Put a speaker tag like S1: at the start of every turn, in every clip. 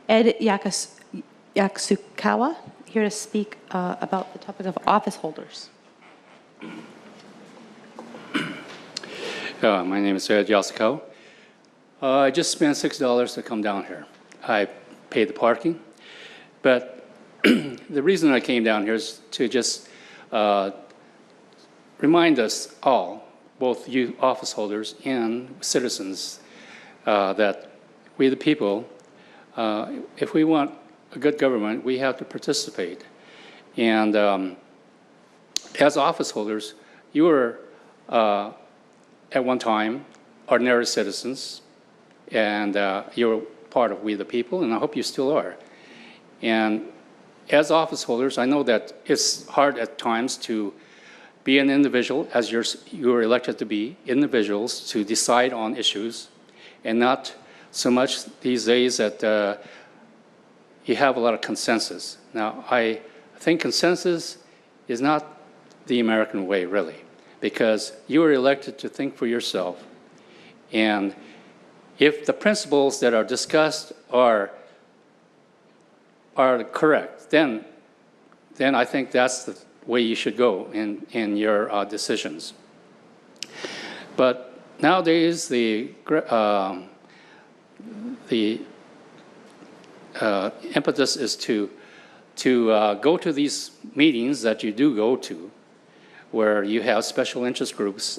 S1: Ed Yasukawa, here to speak about the topic of office holders.
S2: My name is Ed Yasukawa. I just spent $6 to come down here. I paid the parking, but the reason I came down here is to just remind us all, both you office holders and citizens, that we the people, if we want a good government, we have to participate. And as office holders, you were at one time ordinary citizens, and you're part of we the people, and I hope you still are. And as office holders, I know that it's hard at times to be an individual, as you're elected to be, individuals to decide on issues, and not so much these days that you have a lot of consensus. Now, I think consensus is not the American way, really, because you were elected to think for yourself. And if the principles that are discussed are correct, then I think that's the way you should go in your decisions. But nowadays, the impetus is to go to these meetings that you do go to, where you have special interest groups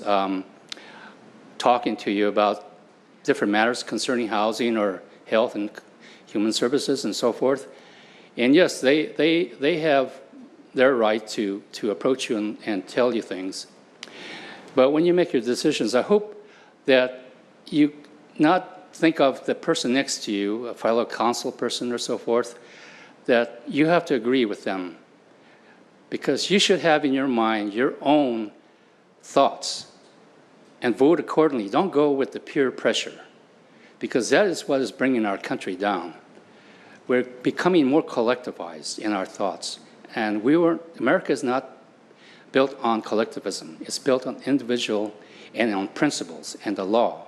S2: talking to you about different matters concerning housing or health and human services and so forth. And yes, they have their right to approach you and tell you things. But when you make your decisions, I hope that you not think of the person next to you, a fellow council person or so forth, that you have to agree with them. Because you should have in your mind your own thoughts and vote accordingly. Don't go with the peer pressure, because that is what is bringing our country down. We're becoming more collectivized in our thoughts. And America is not built on collectivism. It's built on individual and on principles and the law.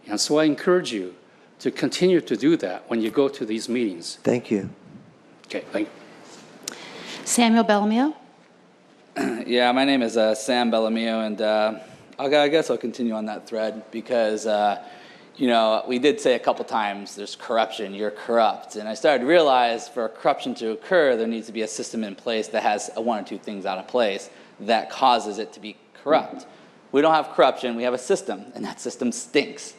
S2: And so I encourage you to continue to do that when you go to these meetings.
S3: Thank you.
S2: Okay, thank you.
S1: Samuel Bellamy.
S4: Yeah, my name is Sam Bellamy, and I guess I'll continue on that thread because, you know, we did say a couple times there's corruption, you're corrupt. And I started to realize for corruption to occur, there needs to be a system in place that has one or two things out of place that causes it to be corrupt. We don't have corruption, we have a system, and that system stinks.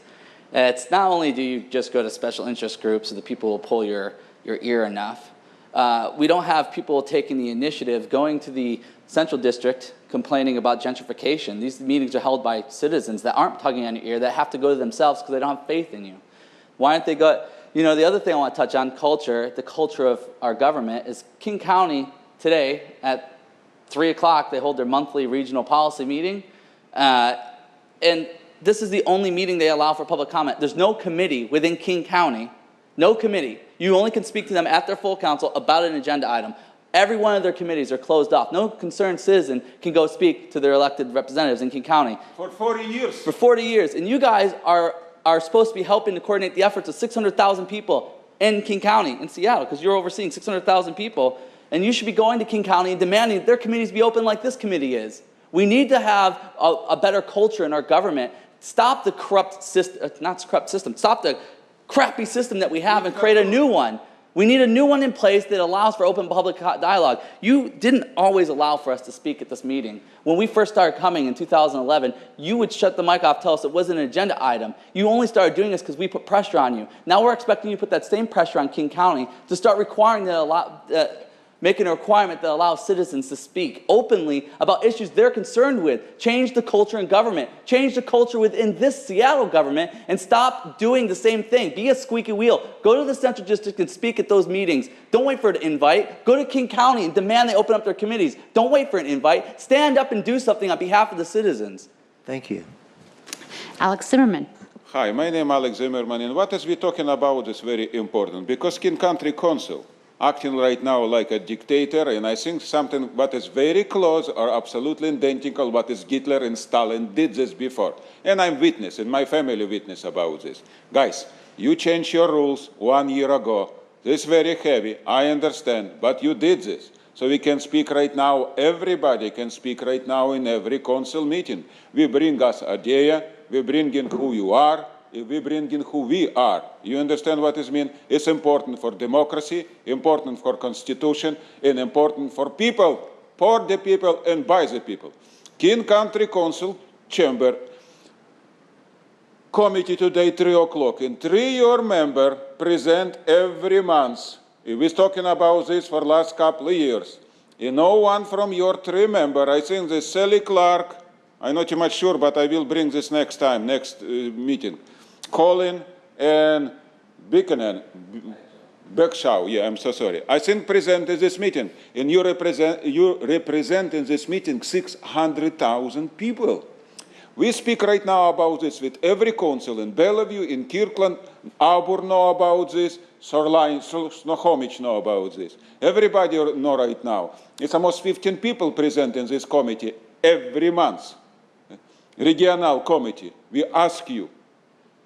S4: It's not only do you just go to special interest groups so the people will pull your ear enough, we don't have people taking the initiative, going to the Central District, complaining about gentrification. These meetings are held by citizens that aren't tugging on your ear, that have to go to themselves because they don't have faith in you. Why aren't they go? You know, the other thing I want to touch on, culture, the culture of our government, is King County today at 3 o'clock, they hold their monthly regional policy meeting. And this is the only meeting they allow for public comment. There's no committee within King County, no committee. You only can speak to them at their full council about an agenda item. Every one of their committees are closed off. No concerned citizen can go speak to their elected representatives in King County.
S5: For 40 years.
S4: For 40 years. And you guys are supposed to be helping to coordinate the efforts of 600,000 people in King County, in Seattle, because you're overseeing 600,000 people. And you should be going to King County and demanding that their committees be open like this committee is. We need to have a better culture in our government. Stop the corrupt system, not corrupt system, stop the crappy system that we have and create a new one. We need a new one in place that allows for open public dialogue. You didn't always allow for us to speak at this meeting. When we first started coming in 2011, you would shut the mic off, tell us it wasn't an agenda item. You only started doing this because we put pressure on you. Now we're expecting you to put that same pressure on King County to start requiring making a requirement that allows citizens to speak openly about issues they're concerned with. Change the culture in government. Change the culture within this Seattle government and stop doing the same thing. Be a squeaky wheel. Go to the Central District and speak at those meetings. Don't wait for an invite. Go to King County and demand they open up their committees. Don't wait for an invite. Stand up and do something on behalf of the citizens.
S3: Thank you.
S1: Alex Zimerman.
S5: Hi, my name is Alex Zimerman, and what is we talking about is very important, because King Country Council acting right now like a dictator, and I think something what is very close or absolutely identical what is Hitler and Stalin did this before. And I'm witness, and my family witness about this. Guys, you changed your rules 1 year ago This is very heavy, I understand, but you did this. So we can speak right now, everybody can speak right now in every council meeting. We bring us idea, we bring in who you are, we bring in who we are. You understand what this means? It's important for democracy, important for constitution, and important for people, for the people and by the people. King Country Council Chamber committee today, 3 o'clock, and 3 your member present every month. We're talking about this for last couple of years. And no one from your 3 member, I think the Sally Clark, I'm not too much sure, but I will bring this next time, next meeting. Colin and Buchanan, Berkshaw, yeah, I'm so sorry. I think present in this meeting, and you represent in this meeting 600,000 people. We speak right now about this with every council in Bellevue, in Kirkland, Auburn know about this, Shoreline, Snohomish know about this. Everybody know right now. It's almost 15 people present in this committee every month. Regional committee, we ask you,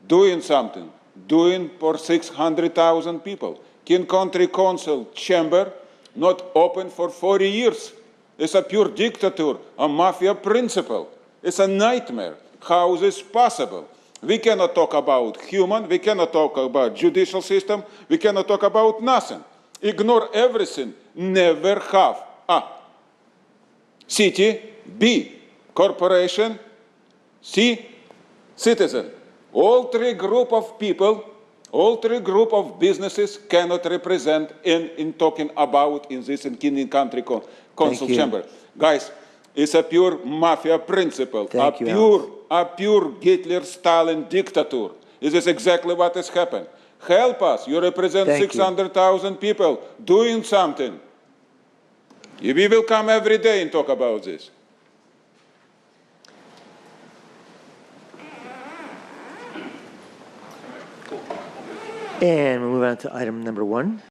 S5: doing something, doing for 600,000 people. King Country Council Chamber, not open for 40 years. It's a pure dictator, a mafia principle. It's a nightmare. How is this possible? We cannot talk about human, we cannot talk about judicial system, we cannot talk about nothing. Ignore everything, never have a city, B, corporation, C, citizen. All 3 group of people, all 3 group of businesses cannot represent in talking about in this in King Country Council Chamber. Guys, it's a pure mafia principle, a pure Hitler-Stalin dictator. This is exactly what has happened. Help us. You represent 600,000 people doing something. We will come every day and talk about this.
S3: And we'll move on to item number 1.